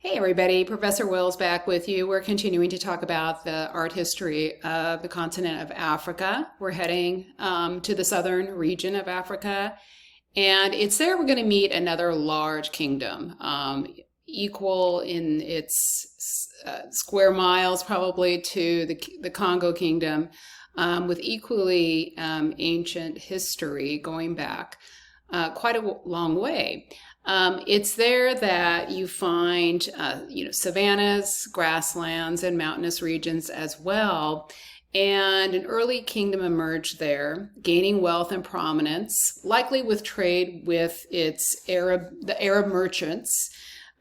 Hey everybody, Professor Will's back with you. We're continuing to talk about the art history of the continent of Africa. We're heading to the southern region of Africa, and it's there we're going to meet another large kingdom, equal in its square miles probably to the Congo Kingdom, with equally ancient history going back quite a long way. It's there that you find, savannas, grasslands, and mountainous regions as well. And an early kingdom emerged there, gaining wealth and prominence, likely with trade with the Arab merchants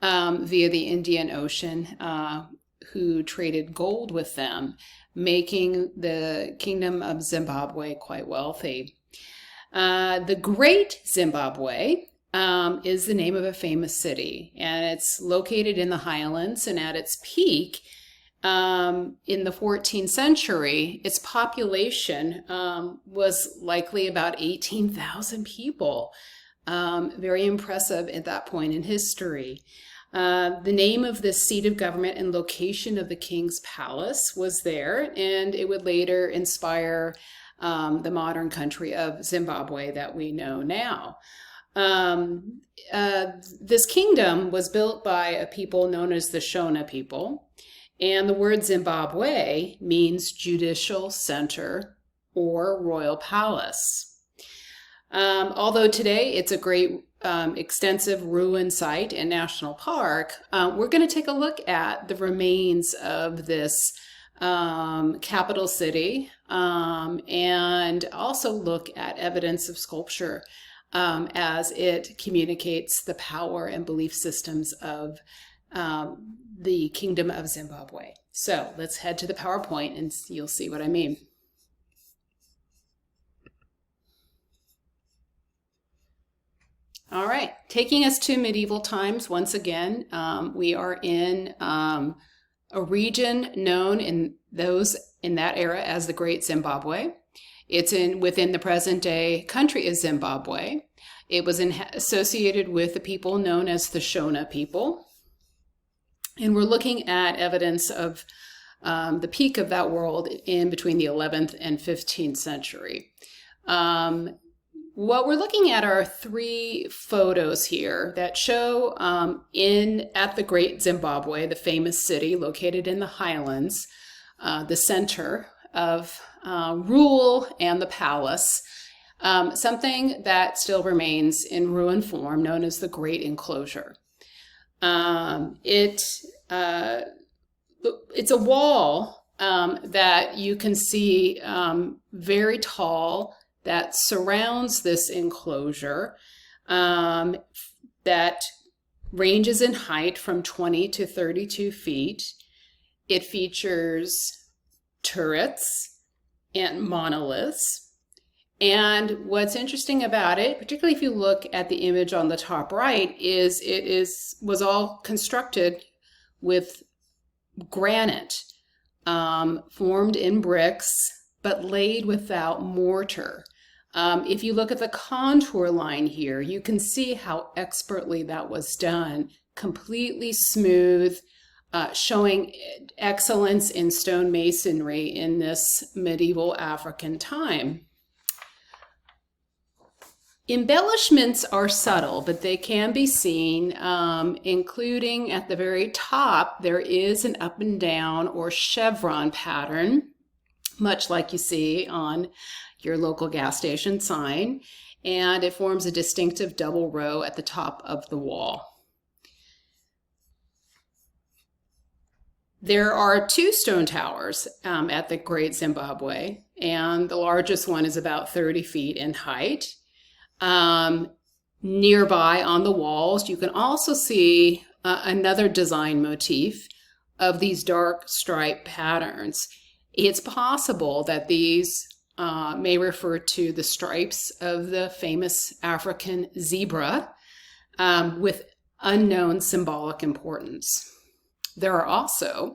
via the Indian Ocean, who traded gold with them, making the kingdom of Zimbabwe quite wealthy. The Great Zimbabwe is the name of a famous city, and it's located in the highlands, and at its peak in the 14th century, its population was likely about 18,000 people. Very impressive at that point in history. The name of the seat of government and location of the king's palace was there, and it would later inspire the modern country of Zimbabwe that we know now. This kingdom was built by a people known as the Shona people, and the word Zimbabwe means judicial center or royal palace. Although today it's a great extensive ruin site and national park, we're going to take a look at the remains of this capital city, and also look at evidence of sculpture as it communicates the power and belief systems of the Kingdom of Zimbabwe. So let's head to the PowerPoint and you'll see what I mean. All right, taking us to medieval times once again. We are in a region known in that era as the Great Zimbabwe. It's within the present day country of Zimbabwe. It was associated with the people known as the Shona people. And we're looking at evidence of the peak of that world in between the 11th and 15th century. What we're looking at are three photos here that show at the Great Zimbabwe, the famous city located in the highlands, the center of rule and the palace, something that still remains in ruin form, known as the Great Enclosure. It's a wall that you can see very tall that surrounds this enclosure, that ranges in height from 20 to 32 feet. It features turrets and monoliths. And what's interesting about it, particularly if you look at the image on the top right, is was all constructed with granite, formed in bricks, but laid without mortar. If you look at the contour line here, you can see how expertly that was done, completely smooth, showing excellence in stone masonry in this medieval African time. Embellishments are subtle, but they can be seen, including at the very top, there is an up and down or chevron pattern, much like you see on your local gas station sign, and it forms a distinctive double row at the top of the wall. There are two stone towers at the Great Zimbabwe, and the largest one is about 30 feet in height. Nearby on the walls, you can also see another design motif of these dark stripe patterns. It's possible that these may refer to the stripes of the famous African zebra, with unknown symbolic importance. There are also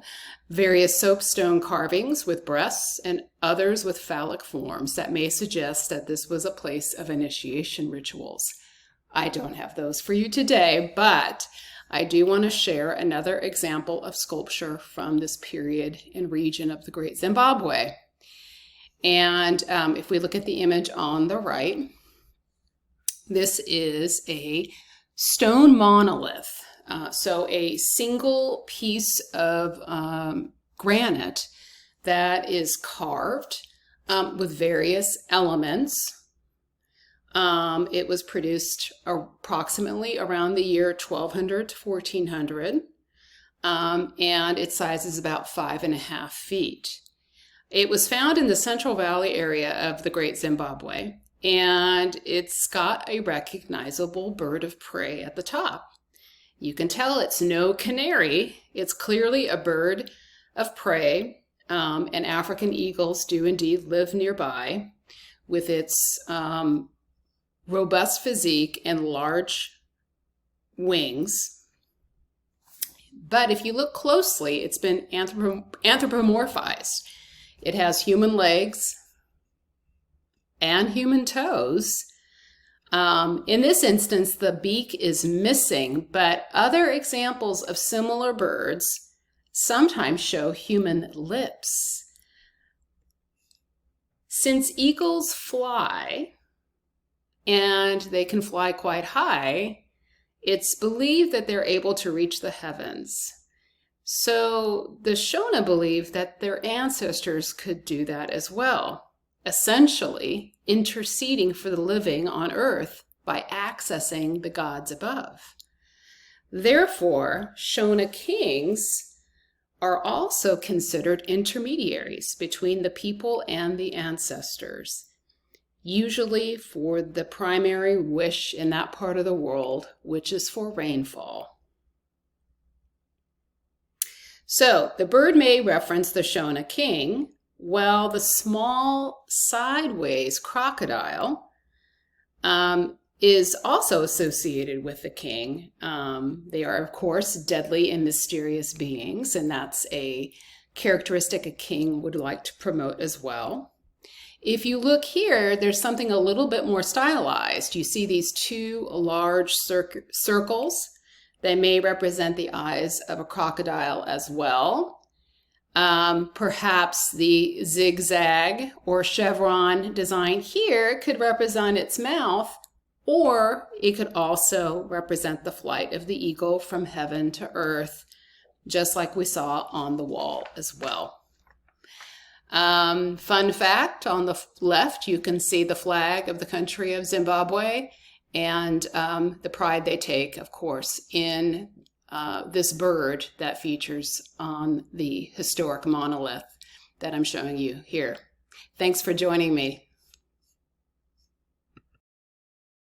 various soapstone carvings with breasts and others with phallic forms that may suggest that this was a place of initiation rituals. I don't have those for you today, but I do want to share another example of sculpture from this period and region of the Great Zimbabwe. And if we look at the image on the right, this is a stone monolith. So a single piece of granite that is carved with various elements. It was produced approximately around the year 1200 to 1400, and its size is about 5.5 feet. It was found in the Central Valley area of the Great Zimbabwe, and it's got a recognizable bird of prey at the top. You can tell it's no canary. It's clearly a bird of prey, and African eagles do indeed live nearby with its robust physique and large wings. But if you look closely, it's been anthropomorphized. It has human legs and human toes. In this instance, the beak is missing, but other examples of similar birds sometimes show human lips. Since eagles fly, and they can fly quite high, it's believed that they're able to reach the heavens. So the Shona believed that their ancestors could do that as well, essentially interceding for the living on earth by accessing the gods above. Therefore, Shona kings are also considered intermediaries between the people and the ancestors, usually for the primary wish in that part of the world, which is for rainfall. So the bird may reference the Shona king, while the small sideways crocodile is also associated with the king. They are, of course, deadly and mysterious beings, and that's a characteristic a king would like to promote as well. If you look here, there's something a little bit more stylized. You see these two large circles. They may represent the eyes of a crocodile as well. Perhaps the zigzag or chevron design here could represent its mouth, or it could also represent the flight of the eagle from heaven to earth, just like we saw on the wall as well. Fun fact, on the left, you can see the flag of the country of Zimbabwe and the pride they take, of course, in this bird that features on the historic monolith that I'm showing you here. Thanks for joining me.